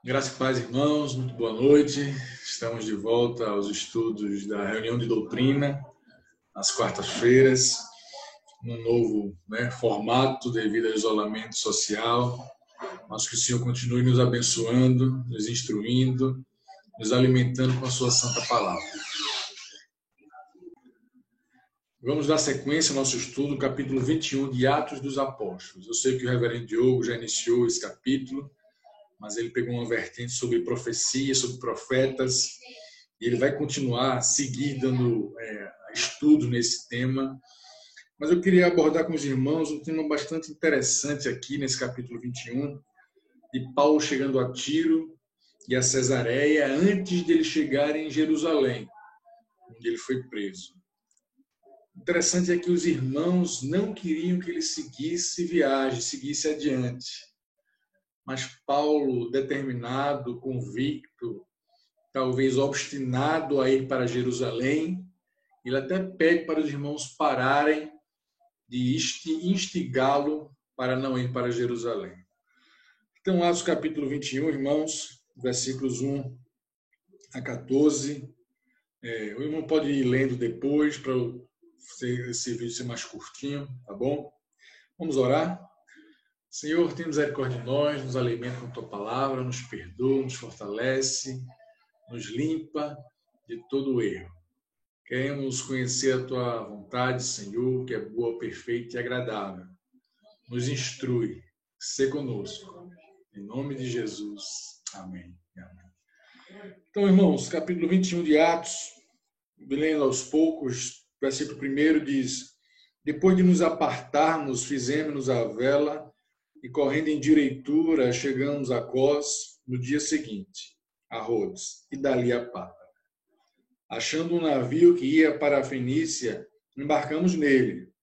Graça e paz, irmãos, muito boa noite. Estamos de volta aos estudos da reunião de doutrina, às quartas-feiras, num novo formato devido ao isolamento social. Mas que o Senhor continue nos abençoando, nos instruindo, nos alimentando com a sua santa palavra. Vamos dar sequência ao nosso estudo, capítulo 21 de Atos dos Apóstolos. Eu sei que o reverendo Diogo já iniciou esse capítulo, mas ele pegou uma vertente sobre profecia, sobre profetas, e ele vai continuar, seguir dando estudo nesse tema. Mas eu queria abordar com os irmãos um tema bastante interessante aqui nesse capítulo 21, de Paulo chegando a Tiro e a Cesareia antes de ele chegar em Jerusalém, onde ele foi preso. Interessante é que os irmãos não queriam que ele seguisse viagem, seguisse adiante. Mas Paulo, determinado, convicto, talvez obstinado a ir para Jerusalém, ele até pede para os irmãos pararem de instigá-lo para não ir para Jerusalém. Então, Atos capítulo 21, irmãos, versículos 1 a 14. O irmão pode ir lendo depois para esse vídeo ser mais curtinho, tá bom? Vamos orar? Senhor, tem misericórdia de nós, nos alimenta com a Tua palavra, nos perdoa, nos fortalece, nos limpa de todo o erro. Queremos conhecer a Tua vontade, Senhor, que é boa, perfeita e agradável. Nos instrui, sê conosco. Em nome de Jesus. Amém. Amém. Então, irmãos, capítulo 21 de Atos, lendo aos poucos, versículo 1 diz: Depois de nos apartarmos, fizemos-nos a vela, e correndo em direitura, chegamos a Cós no dia seguinte, a Rhodes, e dali a Pátara. Achando um navio que ia para a Fenícia, embarcamos nele,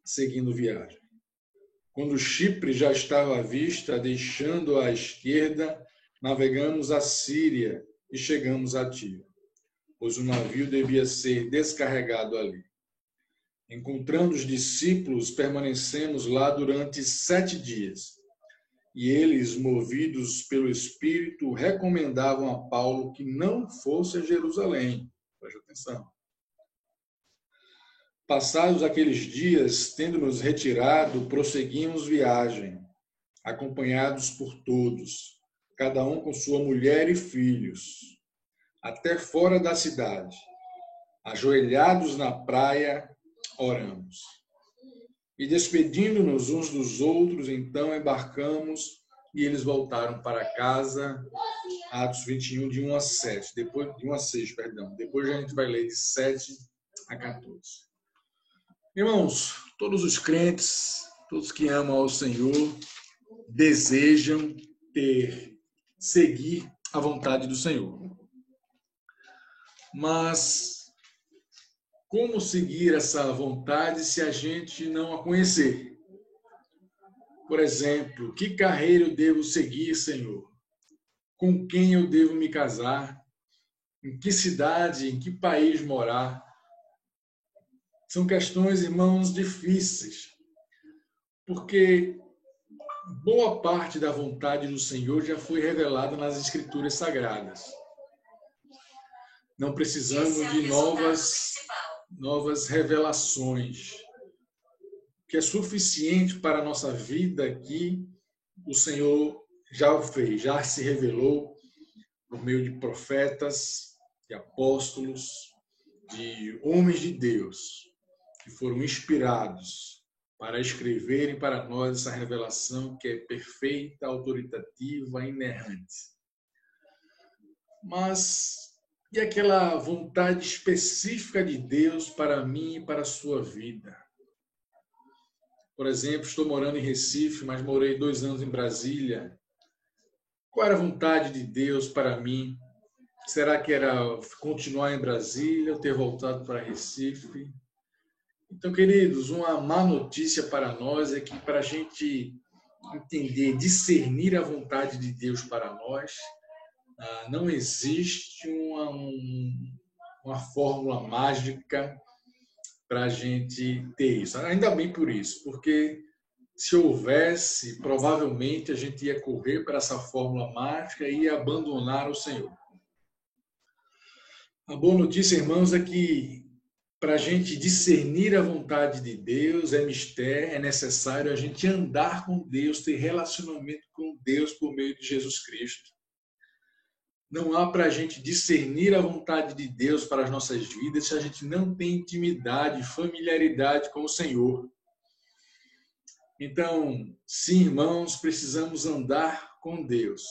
seguindo viagem. Quando Chipre já estava à vista, deixando à esquerda, navegamos a Síria e chegamos a Tiro, pois o navio devia ser descarregado ali. Encontrando os discípulos, permanecemos lá durante 7 dias. E eles, movidos pelo Espírito, recomendavam a Paulo que não fosse a Jerusalém. Preste atenção. Passados aqueles dias, tendo-nos retirado, prosseguimos viagem, acompanhados por todos, cada um com sua mulher e filhos, até fora da cidade. Ajoelhados na praia, oramos. E despedindo-nos uns dos outros, então embarcamos e eles voltaram para casa. Atos 21, de 1 a 7. De 1 a 6, perdão. Depois a gente vai ler de 7 a 14. Irmãos, todos os crentes, todos que amam ao Senhor, desejam seguir a vontade do Senhor. Mas como seguir essa vontade se a gente não a conhecer? Por exemplo, que carreira eu devo seguir, Senhor? Com quem eu devo me casar? Em que cidade, em que país morar? São questões, irmãos, difíceis, porque boa parte da vontade do Senhor já foi revelada nas Escrituras Sagradas. Não precisamos de novas revelações. O que é suficiente para a nossa vida aqui, o Senhor já o fez, já se revelou por meio de profetas, de apóstolos, de homens de Deus, que foram inspirados para escreverem para nós essa revelação que é perfeita, autoritativa, inerrante. Mas e aquela vontade específica de Deus para mim e para a sua vida? Por exemplo, estou morando em Recife, mas morei 2 anos em Brasília. Qual era a vontade de Deus para mim? Será que era continuar em Brasília ou ter voltado para Recife? Então, queridos, uma má notícia para nós é que para a gente entender, discernir a vontade de Deus para nós, não existe uma fórmula mágica para a gente ter isso. Ainda bem por isso, porque Se houvesse, provavelmente a gente ia correr para essa fórmula mágica e ia abandonar o Senhor. A boa notícia, irmãos, é que para a gente discernir a vontade de Deus é mistério, é necessário a gente andar com Deus, ter relacionamento com Deus por meio de Jesus Cristo. Não há para a gente discernir a vontade de Deus para as nossas vidas se a gente não tem intimidade, familiaridade com o Senhor. Então, sim, irmãos, precisamos andar com Deus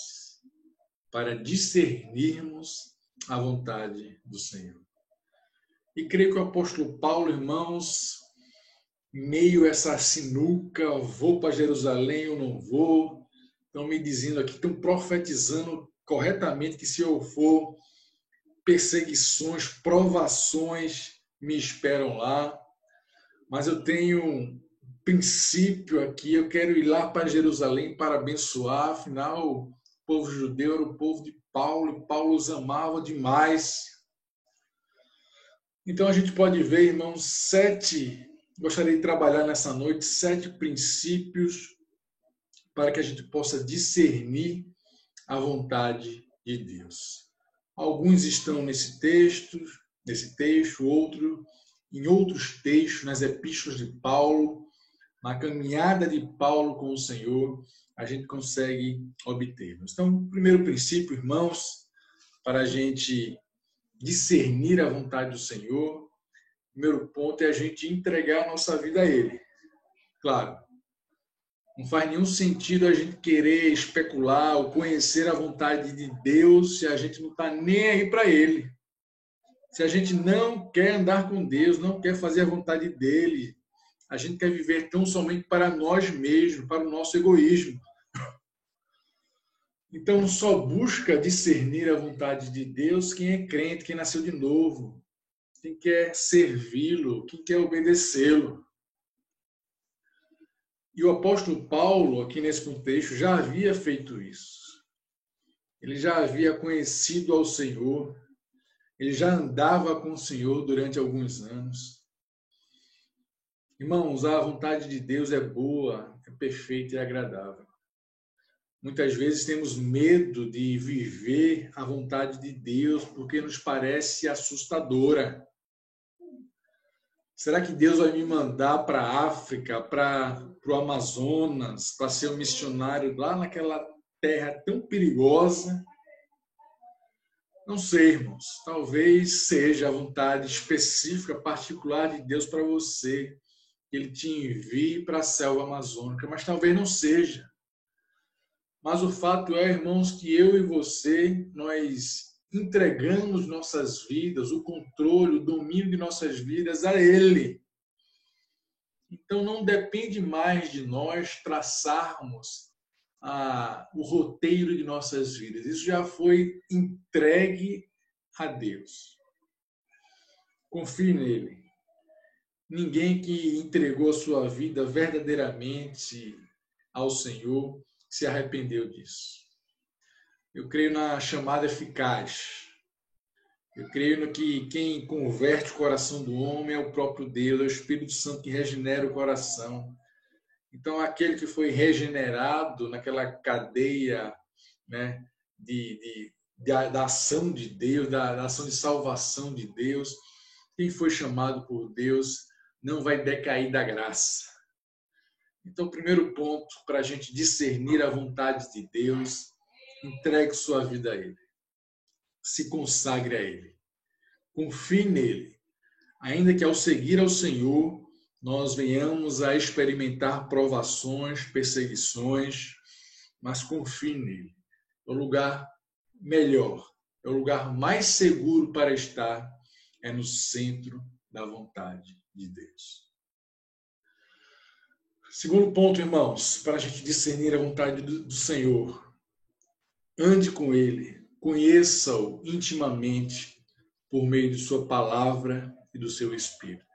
para discernirmos a vontade do Senhor. E creio que o apóstolo Paulo, irmãos, meio a essa sinuca, vou para Jerusalém ou não vou, estão me dizendo aqui, estão profetizando corretamente que se eu for, perseguições, provações me esperam lá, mas eu tenho um princípio aqui, eu quero ir lá para Jerusalém para abençoar, afinal, o povo judeu era o povo de Paulo, e Paulo os amava demais. Então a gente pode ver, irmãos, gostaria de trabalhar nessa noite, 7 princípios para que a gente possa discernir a vontade de Deus. Alguns estão nesse texto, outro em outros textos, nas epístolas de Paulo, na caminhada de Paulo com o Senhor, a gente consegue obter. Então, o primeiro princípio, irmãos, para a gente discernir a vontade do Senhor, o primeiro ponto é a gente entregar a nossa vida a Ele. Claro, não faz nenhum sentido a gente querer especular ou conhecer a vontade de Deus se a gente não está nem aí para Ele. Se a gente não quer andar com Deus, não quer fazer a vontade dEle, a gente quer viver tão somente para nós mesmos, para o nosso egoísmo. Então, só busca discernir a vontade de Deus quem é crente, quem nasceu de novo, quem quer servi-lo, quem quer obedecê-lo. E o apóstolo Paulo, aqui nesse contexto, já havia feito isso. Ele já havia conhecido ao Senhor, ele já andava com o Senhor durante alguns anos. Irmãos, a vontade de Deus é boa, é perfeita e agradável. Muitas vezes temos medo de viver a vontade de Deus porque nos parece assustadora. Será que Deus vai me mandar para a África, para o Amazonas, para ser um missionário lá naquela terra tão perigosa? Não sei, irmãos. Talvez seja a vontade específica, particular de Deus para você, que Ele te envie para a selva amazônica, mas talvez não seja. Mas o fato é, irmãos, que eu e você, nós entregamos nossas vidas, o controle, o domínio de nossas vidas a Ele. Então não depende mais de nós traçarmos o roteiro de nossas vidas. Isso já foi entregue a Deus. Confie nele. Ninguém que entregou a sua vida verdadeiramente ao Senhor se arrependeu disso. Eu creio na chamada eficaz. Eu creio no que quem converte o coração do homem é o próprio Deus, é o Espírito Santo que regenera o coração. Então, aquele que foi regenerado naquela cadeia, né, da ação de Deus, da ação de salvação de Deus, quem foi chamado por Deus não vai decair da graça. Então, o primeiro ponto para a gente discernir a vontade de Deus, entregue sua vida a Ele. Se consagre a Ele. Confie nele. Ainda que ao seguir ao Senhor, nós venhamos a experimentar provações, perseguições, mas confie nele. É o lugar melhor, é o lugar mais seguro para estar, é no centro da vontade de Deus. Segundo ponto, irmãos, para a gente discernir a vontade do Senhor, ande com Ele, conheça-o intimamente por meio de sua palavra e do seu Espírito.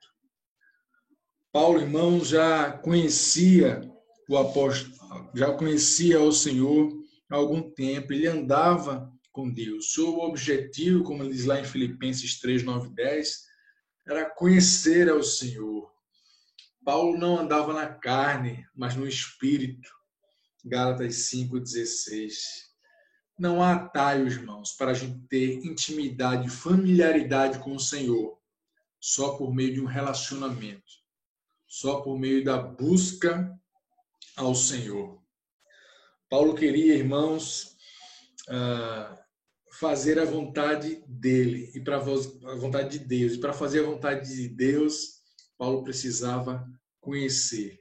Paulo, irmãos, já conhecia o apóstolo, já conhecia o Senhor há algum tempo, ele andava com Deus. Seu objetivo, como ele diz lá em Filipenses 3, 9 e 10, era conhecer ao Senhor. Paulo não andava na carne, mas no Espírito. Gálatas 5,16. Não há atalho, irmãos, para a gente ter intimidade, familiaridade com o Senhor, só por meio de um relacionamento, só por meio da busca ao Senhor. Paulo queria, irmãos, fazer a vontade dele e para a vontade de Deus. E para fazer a vontade de Deus, Paulo precisava conhecer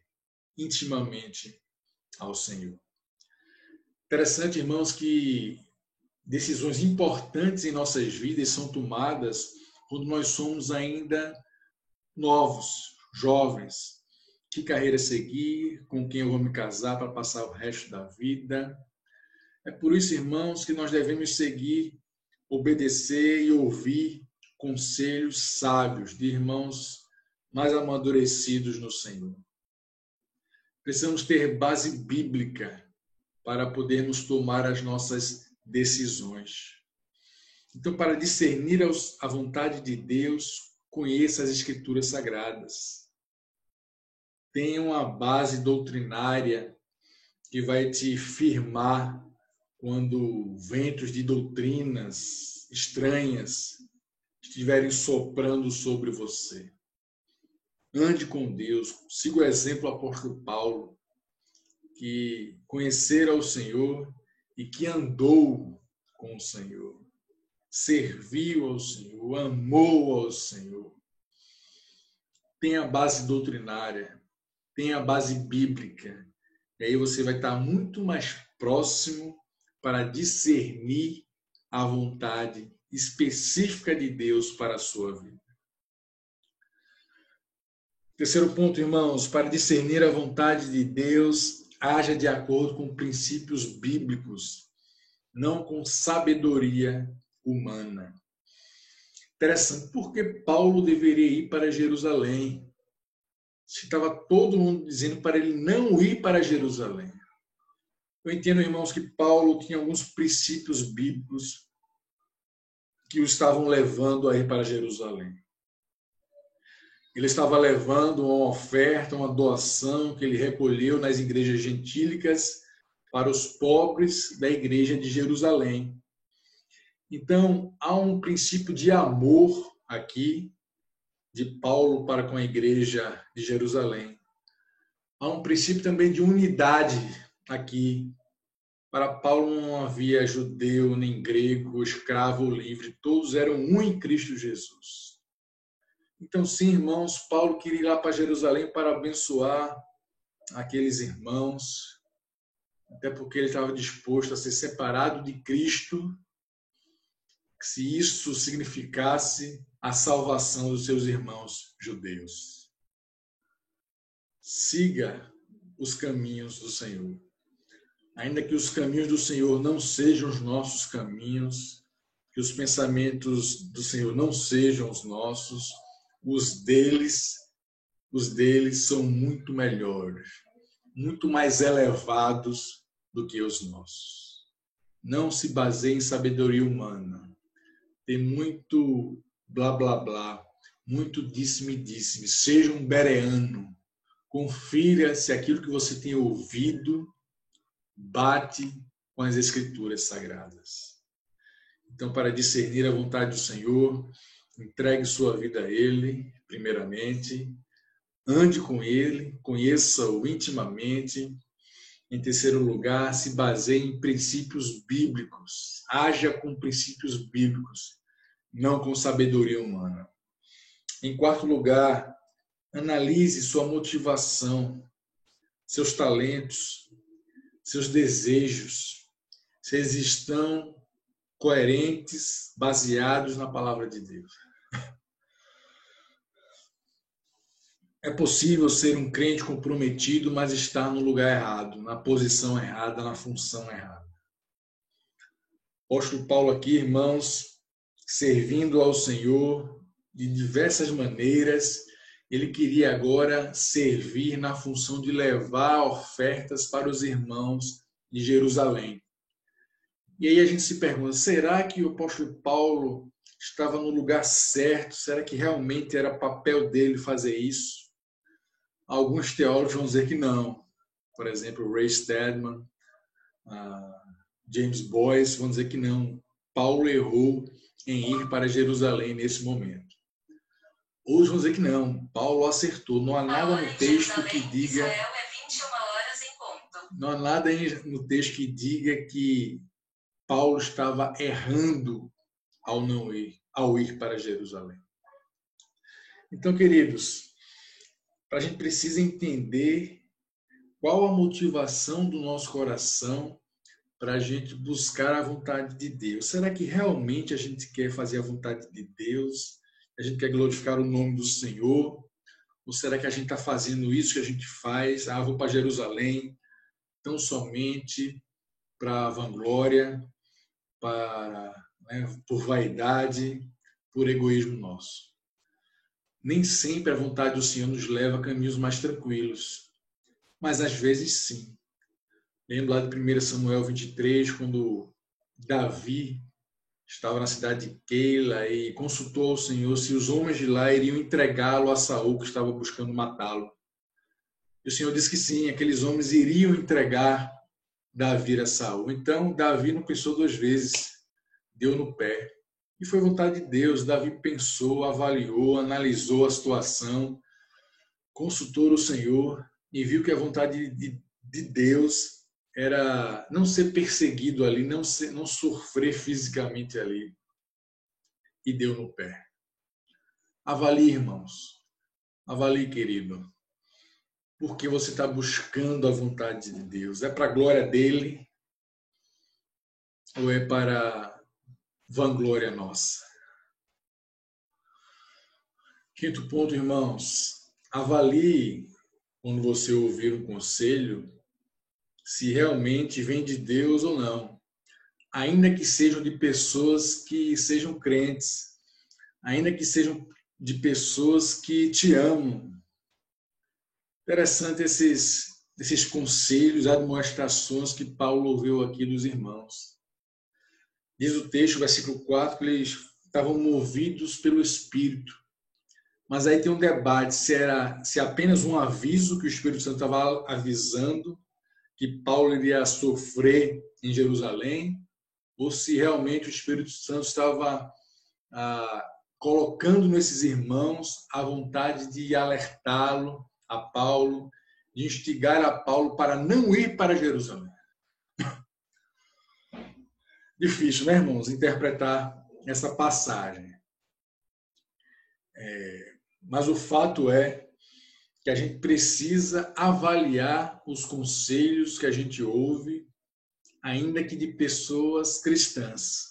intimamente ao Senhor. Interessante, irmãos, que decisões importantes em nossas vidas são tomadas quando nós somos ainda novos, jovens. Que carreira seguir, com quem eu vou me casar para passar o resto da vida. É por isso, irmãos, que nós devemos seguir, obedecer e ouvir conselhos sábios de irmãos mais amadurecidos no Senhor. Precisamos ter base bíblica para podermos tomar as nossas decisões. Então, para discernir a vontade de Deus, conheça as Escrituras Sagradas. Tenha uma base doutrinária que vai te firmar quando ventos de doutrinas estranhas estiverem soprando sobre você. Ande com Deus. Siga o exemplo do apóstolo Paulo, que conhecera o Senhor e que andou com o Senhor, serviu ao Senhor, amou ao Senhor. Tenha a base doutrinária, tenha a base bíblica, e aí você vai estar muito mais próximo para discernir a vontade específica de Deus para a sua vida. Terceiro ponto, irmãos, para discernir a vontade de Deus, haja de acordo com princípios bíblicos, não com sabedoria humana. Interessante, por que Paulo deveria ir para Jerusalém? Estava todo mundo dizendo para ele não ir para Jerusalém. Eu entendo, irmãos, que Paulo tinha alguns princípios bíblicos que o estavam levando a ir para Jerusalém. Ele estava levando uma oferta, uma doação que ele recolheu nas igrejas gentílicas para os pobres da igreja de Jerusalém. Então, há um princípio de amor aqui, de Paulo para com a igreja de Jerusalém. Há um princípio também de unidade aqui. Para Paulo não havia judeu, nem grego, escravo ou livre, todos eram um em Cristo Jesus. Então, sim, irmãos, Paulo queria ir lá para Jerusalém para abençoar aqueles irmãos, até porque ele estava disposto a ser separado de Cristo, se isso significasse a salvação dos seus irmãos judeus. Siga os caminhos do Senhor. Ainda que os caminhos do Senhor não sejam os nossos caminhos, que os pensamentos do Senhor não sejam os nossos, os deles são muito melhores, muito mais elevados do que os nossos. Não se baseie em sabedoria humana. Tem muito blá, blá, blá, muito disse-me-disse-me. Seja um bereano. Confira se aquilo que você tem ouvido bate com as Escrituras Sagradas. Então, para discernir a vontade do Senhor, entregue sua vida a Ele, primeiramente. Ande com Ele, conheça-o intimamente. Em terceiro lugar, se baseie em princípios bíblicos. Haja com princípios bíblicos, não com sabedoria humana. Em quarto lugar, analise sua motivação, seus talentos, seus desejos, se eles estão coerentes, baseados na palavra de Deus. É possível ser um crente comprometido, mas estar no lugar errado, na posição errada, na função errada. O apóstolo Paulo aqui, irmãos, servindo ao Senhor de diversas maneiras, ele queria agora servir na função de levar ofertas para os irmãos de Jerusalém. E aí a gente se pergunta, será que o apóstolo Paulo estava no lugar certo? Será que realmente era papel dele fazer isso? Alguns teólogos vão dizer que não. Por exemplo, Ray Stedman, James Boyce vão dizer que não. Paulo errou em ir para Jerusalém nesse momento. Outros vão dizer que não. Paulo acertou. Não há nada no texto que diga... Não há nada no texto que diga que Paulo estava errando ao ir para Jerusalém. Então, queridos, a gente precisa entender qual a motivação do nosso coração para a gente buscar a vontade de Deus. Será que realmente a gente quer fazer a vontade de Deus? A gente quer glorificar o nome do Senhor? Ou será que a gente está fazendo isso que a gente faz? Vou para Jerusalém tão somente para vanglória, por vaidade, por egoísmo nosso. Nem sempre a vontade do Senhor nos leva a caminhos mais tranquilos, mas às vezes sim. Lembro lá de 1 Samuel 23, quando Davi estava na cidade de Keila e consultou ao Senhor se os homens de lá iriam entregá-lo a Saul, que estava buscando matá-lo. E o Senhor disse que sim, aqueles homens iriam entregar Davi a Saul. Então, Davi não pensou duas vezes, deu no pé. E foi vontade de Deus. Davi pensou, avaliou, analisou a situação, consultou o Senhor e viu que a vontade de Deus era não ser perseguido ali, não sofrer fisicamente ali. E deu no pé. Avalie, irmãos. Avalie, querido. Porque você está buscando a vontade de Deus. É para a glória dele ou é para vanglória nossa? Quinto ponto, irmãos. Avalie, quando você ouvir um conselho, se realmente vem de Deus ou não. Ainda que sejam de pessoas que sejam crentes. Ainda que sejam de pessoas que te amam. Interessante esses conselhos, admoestações que Paulo ouviu aqui dos irmãos. Diz o texto, versículo 4, que eles estavam movidos pelo Espírito. Mas aí tem um debate se apenas um aviso que o Espírito Santo estava avisando que Paulo iria sofrer em Jerusalém, ou se realmente o Espírito Santo estava colocando nesses irmãos a vontade de alertá-lo, a Paulo, de instigar a Paulo para não ir para Jerusalém. Difícil, né, irmãos, interpretar essa passagem. Mas o fato é que a gente precisa avaliar os conselhos que a gente ouve, ainda que de pessoas cristãs.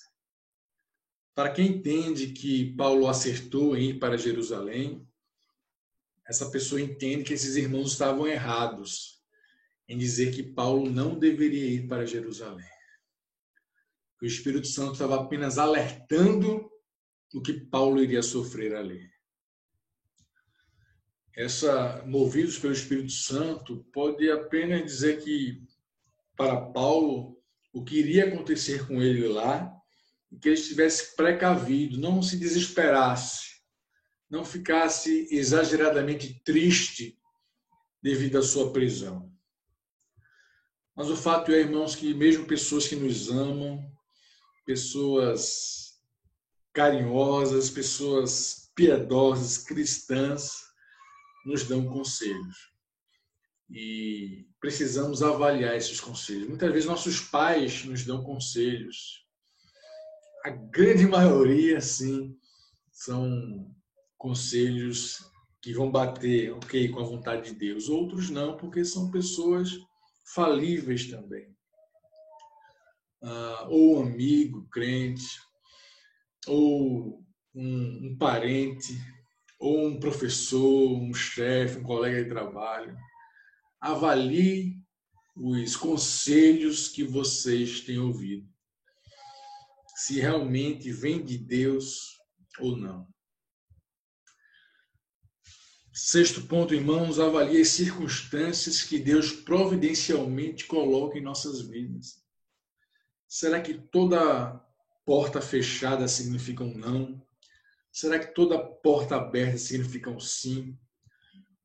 Para quem entende que Paulo acertou em ir para Jerusalém, essa pessoa entende que esses irmãos estavam errados em dizer que Paulo não deveria ir para Jerusalém. O Espírito Santo estava apenas alertando o que Paulo iria sofrer ali. Movidos pelo Espírito Santo, pode apenas dizer que, para Paulo, o que iria acontecer com ele lá, que ele estivesse precavido, não se desesperasse, não ficasse exageradamente triste devido à sua prisão. Mas o fato é, irmãos, que mesmo pessoas que nos amam, pessoas carinhosas, pessoas piedosas, cristãs, nos dão conselhos. E precisamos avaliar esses conselhos. Muitas vezes nossos pais nos dão conselhos. A grande maioria, sim, são conselhos que vão bater, com a vontade de Deus. Outros não, porque são pessoas falíveis também. Ou um amigo crente, ou um parente, ou um professor, um chefe, um colega de trabalho. Avalie os conselhos que vocês têm ouvido. Se realmente vem de Deus ou não. Sexto ponto, irmãos, avalie as circunstâncias que Deus providencialmente coloca em nossas vidas. Será que toda porta fechada significa um não? Será que toda porta aberta significa um sim?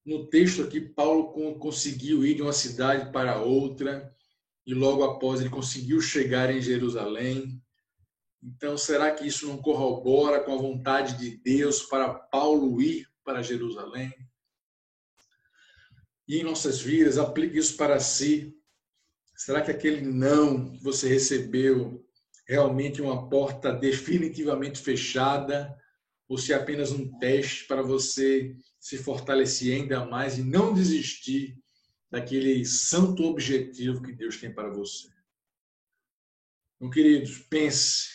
No texto aqui, Paulo conseguiu ir de uma cidade para outra e logo após ele conseguiu chegar em Jerusalém. Então, será que isso não corrobora com a vontade de Deus para Paulo ir para Jerusalém? E em nossas vidas, aplique isso para si. Será que aquele não que você recebeu realmente é uma porta definitivamente fechada? Ou se é apenas um teste para você se fortalecer ainda mais e não desistir daquele santo objetivo que Deus tem para você? Então, queridos, pense,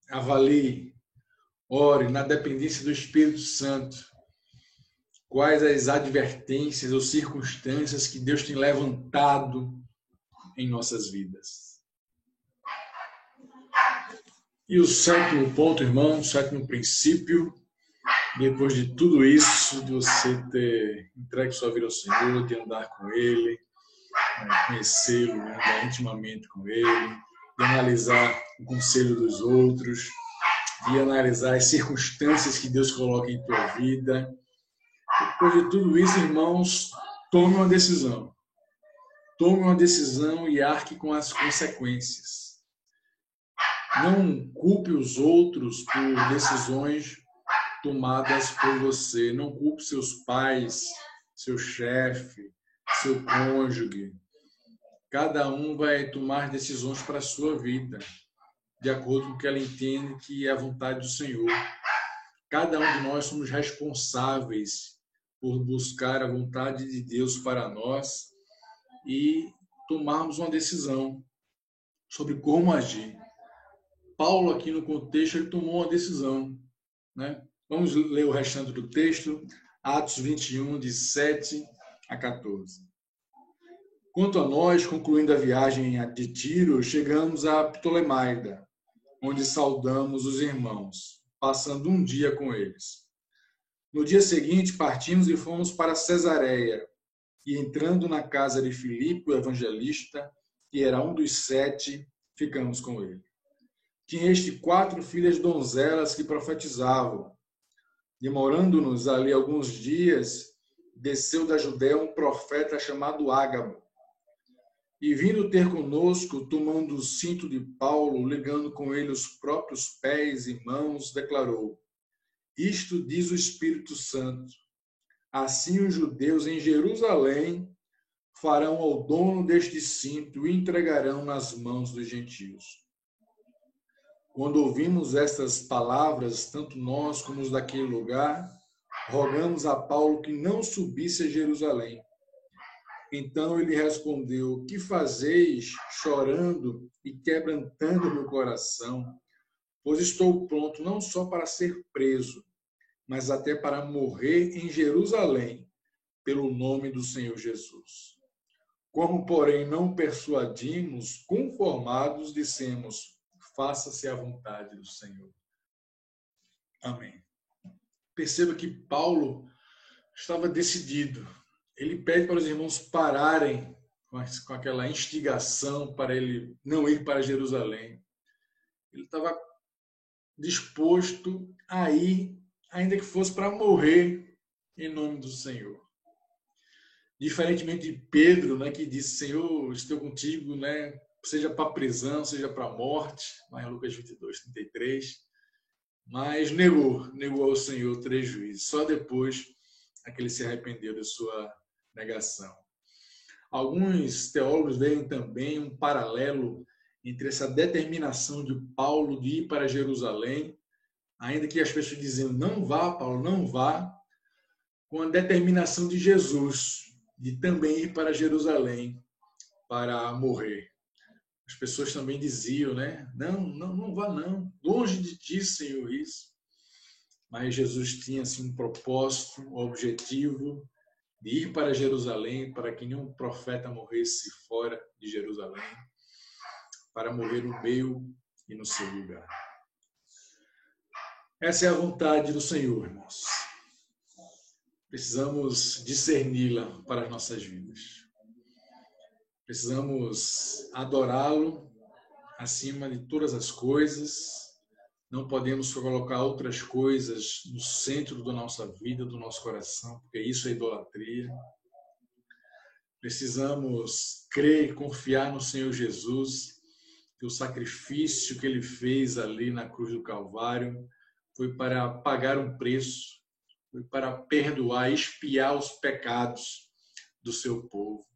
avalie, ore na dependência do Espírito Santo. Quais as advertências ou circunstâncias que Deus tem levantado em nossas vidas. E o sétimo ponto, irmão, o sétimo princípio, depois de tudo isso, de você ter entregue sua vida ao Senhor, de andar com Ele, conhecê-lo, andar intimamente com Ele, de analisar o conselho dos outros, de analisar as circunstâncias que Deus coloca em tua vida. Depois de tudo isso, irmãos, tome uma decisão. Tome uma decisão e arque com as consequências. Não culpe os outros por decisões tomadas por você. Não culpe seus pais, seu chefe, seu cônjuge. Cada um vai tomar decisões para a sua vida, de acordo com o que ela entende que é a vontade do Senhor. Cada um de nós somos responsáveis por buscar a vontade de Deus para nós e tomarmos uma decisão sobre como agir. Paulo, aqui no contexto, ele tomou uma decisão, né? Vamos ler o restante do texto, Atos 21, de 7 a 14. Quanto a nós, concluindo a viagem de Tiro, chegamos a Ptolemaida, onde saudamos os irmãos, passando um dia com eles. No dia seguinte, partimos e fomos para Cesareia, e entrando na casa de Filipe, o evangelista, que era um dos 7, ficamos com ele. Tinha este 4 filhas donzelas que profetizavam. Demorando-nos ali alguns dias, desceu da Judéia um profeta chamado Ágabo. E vindo ter conosco, tomando o cinto de Paulo, ligando com ele os próprios pés e mãos, declarou: Isto diz o Espírito Santo. Assim os judeus em Jerusalém farão ao dono deste cinto e o entregarão nas mãos dos gentios. Quando ouvimos estas palavras, tanto nós como os daquele lugar, rogamos a Paulo que não subisse a Jerusalém. Então ele respondeu: Que fazeis, chorando e quebrantando meu coração? Pois estou pronto não só para ser preso, mas até para morrer em Jerusalém, pelo nome do Senhor Jesus. Como, porém, não persuadimos, conformados, dissemos: faça-se a vontade do Senhor. Amém. Perceba que Paulo estava decidido. Ele pede para os irmãos pararem com aquela instigação para ele não ir para Jerusalém. Ele estava disposto a ir, ainda que fosse para morrer em nome do Senhor. Diferentemente de Pedro, né, que disse: Senhor, estou contigo, né, seja para a prisão, seja para a morte, lá em Lucas 22, 33. Mas negou ao Senhor 3 vezes. Só depois é que ele se arrependeu da sua negação. Alguns teólogos veem também um paralelo entre essa determinação de Paulo de ir para Jerusalém, ainda que as pessoas diziam: não vá, Paulo, não vá, com a determinação de Jesus de também ir para Jerusalém para morrer. As pessoas também diziam, né? Não vá não, longe de ti, Senhor, isso. Mas Jesus tinha assim, um propósito, um objetivo de ir para Jerusalém, para que nenhum profeta morresse fora de Jerusalém, para morrer no meio e no seu lugar. Essa é a vontade do Senhor, irmãos. Precisamos discerni-la para as nossas vidas. Precisamos adorá-lo acima de todas as coisas, Não podemos colocar outras coisas no centro da nossa vida, do nosso coração, porque isso é idolatria. Precisamos crer e confiar no Senhor Jesus, que o sacrifício que Ele fez ali na cruz do Calvário foi para pagar um preço, foi para perdoar, expiar os pecados do seu povo.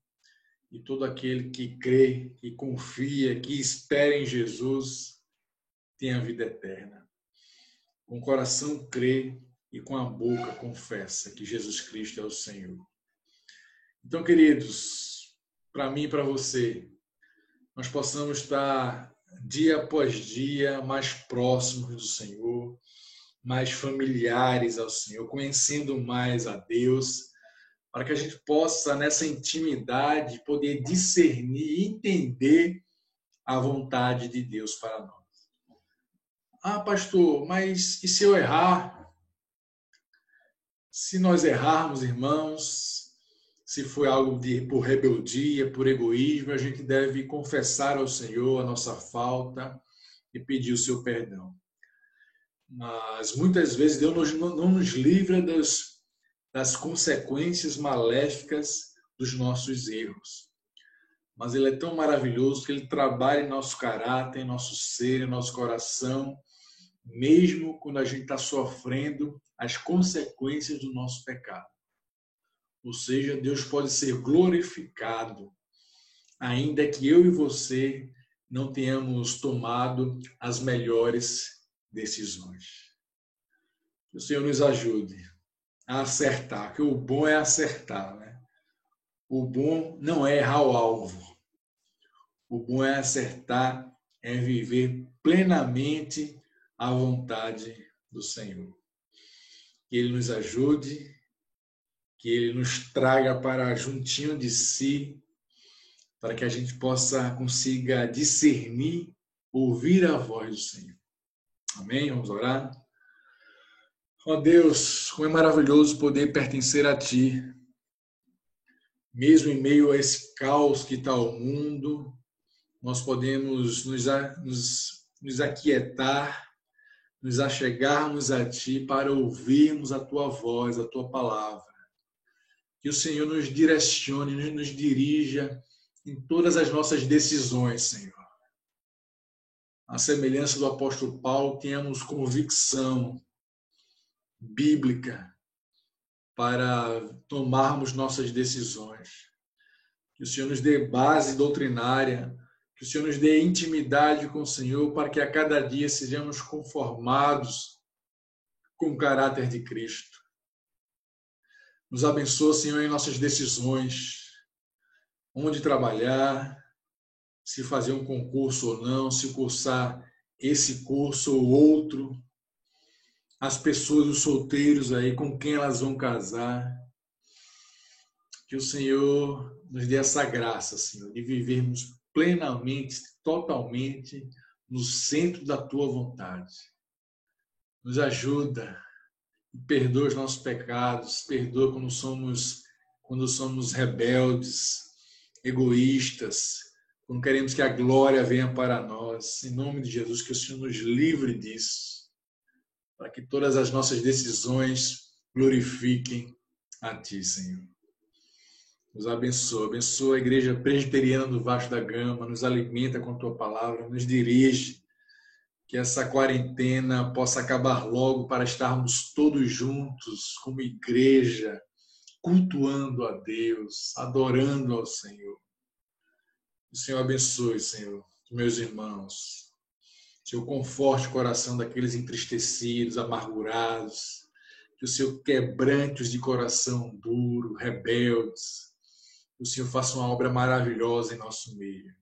E todo aquele que crê, que confia, que espera em Jesus, tem a vida eterna. Com o coração crê e com a boca confessa que Jesus Cristo é o Senhor. Então, queridos, para mim e para você, nós possamos estar dia após dia mais próximos do Senhor, mais familiares ao Senhor, conhecendo mais a Deus, para que a gente possa, nessa intimidade, poder discernir e entender a vontade de Deus para nós. Ah, pastor, mas e se eu errar? Se nós errarmos, irmãos, se foi algo por rebeldia, por egoísmo, a gente deve confessar ao Senhor a nossa falta e pedir o seu perdão. Mas muitas vezes Deus não nos livra das consequências maléficas dos nossos erros. Mas Ele é tão maravilhoso que Ele trabalha em nosso caráter, em nosso ser, em nosso coração, mesmo quando a gente está sofrendo as consequências do nosso pecado. Ou seja, Deus pode ser glorificado, ainda que eu e você não tenhamos tomado as melhores decisões. Que o Senhor nos ajude a acertar, que o bom é acertar, né? O bom não é errar o alvo. O bom é acertar, é viver plenamente a vontade do Senhor. Que Ele nos ajude, que Ele nos traga para juntinho de si, para que a gente consiga discernir, ouvir a voz do Senhor. Amém? Vamos orar? Ó Deus, como é maravilhoso poder pertencer a Ti. Mesmo em meio a esse caos que está o mundo, nós podemos nos aquietar, nos achegarmos a Ti para ouvirmos a Tua voz, a Tua palavra. Que o Senhor nos direcione, nos dirija em todas as nossas decisões, Senhor. À semelhança do apóstolo Paulo, tenhamos convicção bíblica para tomarmos nossas decisões. Que o Senhor nos dê base doutrinária, que o Senhor nos dê intimidade com o Senhor, para que a cada dia sejamos conformados com o caráter de Cristo. Nos abençoa, Senhor, em nossas decisões, onde trabalhar, se fazer um concurso ou não, se cursar esse curso ou outro, as pessoas, os solteiros aí, com quem elas vão casar. Que o Senhor nos dê essa graça, Senhor, de vivermos plenamente, totalmente no centro da Tua vontade. Nos ajuda, perdoa os nossos pecados, perdoa quando somos rebeldes, egoístas, quando queremos que a glória venha para nós. Em nome de Jesus, que o Senhor nos livre disso, para que todas as nossas decisões glorifiquem a Ti, Senhor. Nos abençoa, abençoa a Igreja Presbiteriana do Vasco da Gama, nos alimenta com a Tua palavra, nos dirige, que essa quarentena possa acabar logo para estarmos todos juntos como igreja, cultuando a Deus, adorando ao Senhor. O Senhor abençoe, Senhor, meus irmãos. Senhor, conforte o coração daqueles entristecidos, amargurados. Que o Senhor quebrante os de coração duro, rebeldes. Que o Senhor faça uma obra maravilhosa em nosso meio.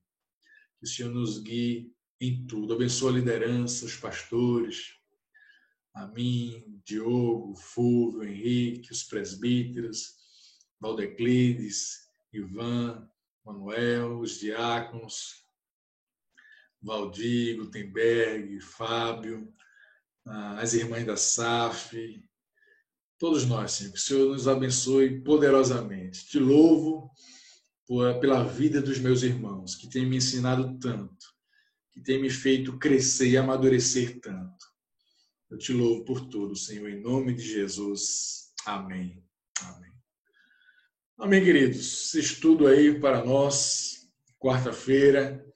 Que o Senhor nos guie em tudo. Abençoa a liderança, os pastores, a mim, Diogo, Fulvio, Henrique, os presbíteros, Valdeclides, Ivan, Manuel, os diáconos, Valdir, Gutenberg, Fábio, as irmãs da SAF, todos nós, Senhor, que o Senhor nos abençoe poderosamente. Te louvo pela vida dos meus irmãos, que têm me ensinado tanto, que têm me feito crescer e amadurecer tanto. Eu te louvo por tudo, Senhor, em nome de Jesus. Amém. Amém. Amém, queridos. Esse estudo aí para nós, quarta-feira.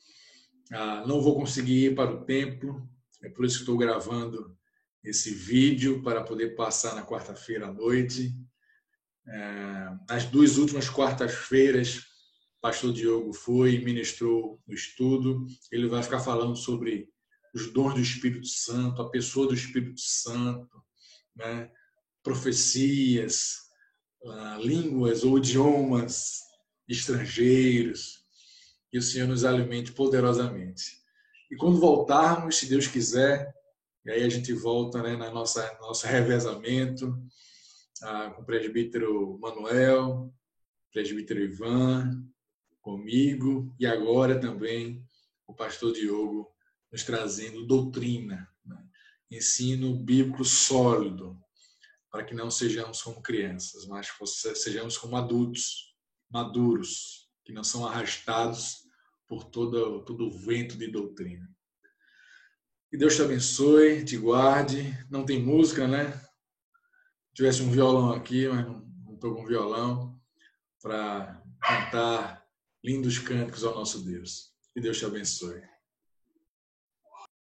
Não vou conseguir ir para o templo, é por isso que estou gravando esse vídeo para poder passar na quarta-feira à noite. Nas 2 últimas quartas-feiras, o pastor Diogo foi e ministrou o estudo. Ele vai ficar falando sobre os dons do Espírito Santo, a pessoa do Espírito Santo, né? Profecias, línguas ou idiomas estrangeiros. Que o Senhor nos alimente poderosamente. E quando voltarmos, se Deus quiser, e aí a gente volta, né, nosso revezamento, com o presbítero Manuel, presbítero Ivan, comigo, e agora também o pastor Diogo nos trazendo doutrina, né? Ensino bíblico sólido, para que não sejamos como crianças, mas sejamos como adultos, maduros, que não são arrastados por todo o vento de doutrina. Que Deus te abençoe, te guarde. Não tem música, né? Se tivesse um violão aqui, mas não estou com violão, para cantar lindos cânticos ao nosso Deus. Que Deus te abençoe.